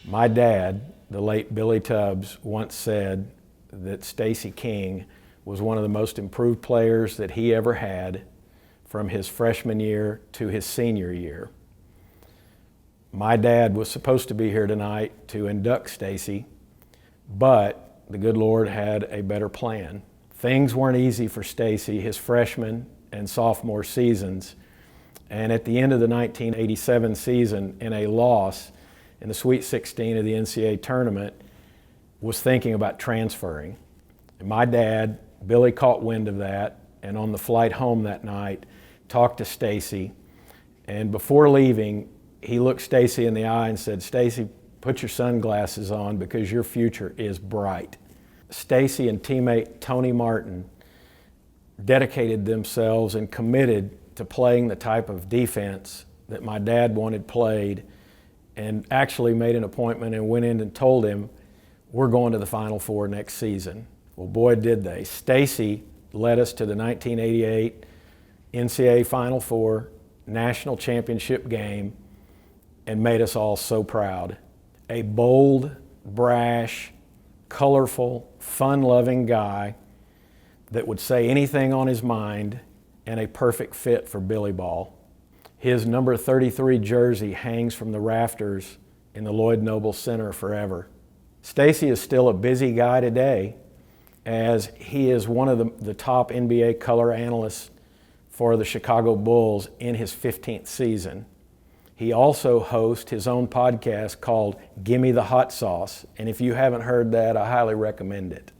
My dad, the late Billy Tubbs, once said that Stacey King was one of the most improved players that he ever had from his freshman year to his senior year. My dad was supposed to be here tonight to induct Stacey, but the good Lord had a better plan. Things weren't easy for Stacey his freshman and sophomore seasons, and at the end of the 1987 season, in a loss in the Sweet 16 of the NCAA tournament, was thinking about transferring. And my dad, Billy, caught wind of that, and on the flight home that night, talked to Stacey, and before leaving, he looked Stacey in the eye and said, "Stacey, put your sunglasses on because your future is bright." Stacey and teammate Tony Martin dedicated themselves and committed to playing the type of defense that my dad wanted played, and actually made an appointment and went in and told him, "We're going to the Final Four next season." Well, boy, did they. Stacey led us to the 1988 NCAA Final Four national championship game and made us all so proud. A bold, brash, colorful, fun-loving guy that would say anything on his mind, and a perfect fit for Billy Ball. His number 33 jersey hangs from the rafters in the Lloyd Noble Center forever. Stacey is still a busy guy today, as he is one of the top NBA color analysts for the Chicago Bulls in his 15th season. He also hosts his own podcast called Gimme the Hot Sauce, and if you haven't heard that, I highly recommend it.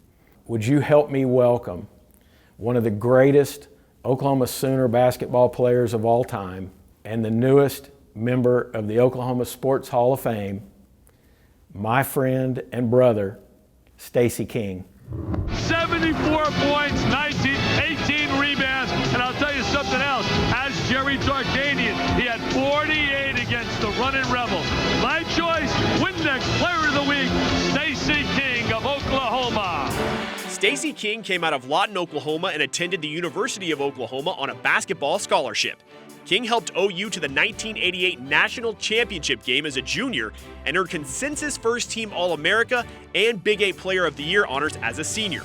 Would you help me welcome one of the greatest Oklahoma Sooner basketball players of all time, and the newest member of the Oklahoma Sports Hall of Fame, my friend and brother, Stacey King. 74 points, 18 rebounds, and I'll tell you something else. As Jerry Tarkanian, he had 48 against the running Rebels. My choice, Windex Player of the Week, Stacey King of Oklahoma. Stacey King came out of Lawton, Oklahoma, and attended the University of Oklahoma on a basketball scholarship. King helped OU to the 1988 National Championship game as a junior and earned consensus first-team All-America and Big 8 Player of the Year honors as a senior.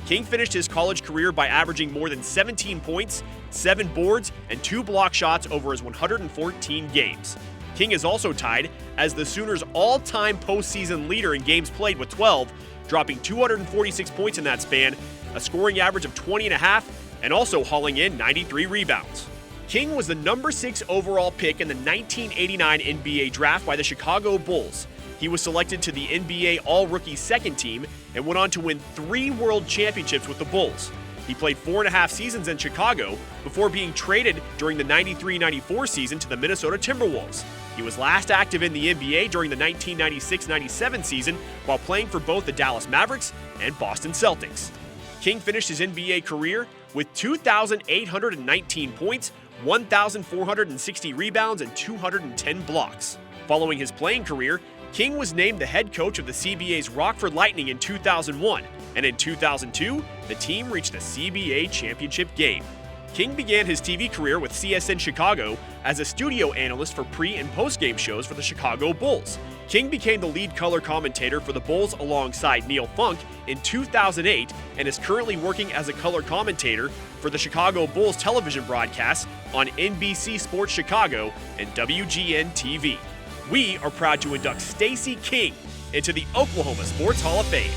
King finished his college career by averaging more than 17 points, 7 boards, and 2 block shots over his 114 games. King is also tied as the Sooners' all-time postseason leader in games played with 12, dropping 246 points in that span, a scoring average of 20.5, and also hauling in 93 rebounds. King was the number 6 overall pick in the 1989 NBA draft by the Chicago Bulls. He was selected to the NBA All-Rookie Second Team and went on to win 3 World Championships with the Bulls. He played 4.5 seasons in Chicago before being traded during the 93-94 season to the Minnesota Timberwolves. He was last active in the NBA during the 1996-97 season while playing for both the Dallas Mavericks and Boston Celtics. King finished his NBA career with 2,819 points, 1,460 rebounds, and 210 blocks. Following his playing career, King was named the head coach of the CBA's Rockford Lightning in 2001, and in 2002, the team reached the CBA championship game. King began his TV career with CSN Chicago as a studio analyst for pre- and post-game shows for the Chicago Bulls. King became the lead color commentator for the Bulls alongside Neil Funk in 2008 and is currently working as a color commentator for the Chicago Bulls television broadcasts on NBC Sports Chicago and WGN-TV. We are proud to induct Stacey King into the Oklahoma Sports Hall of Fame.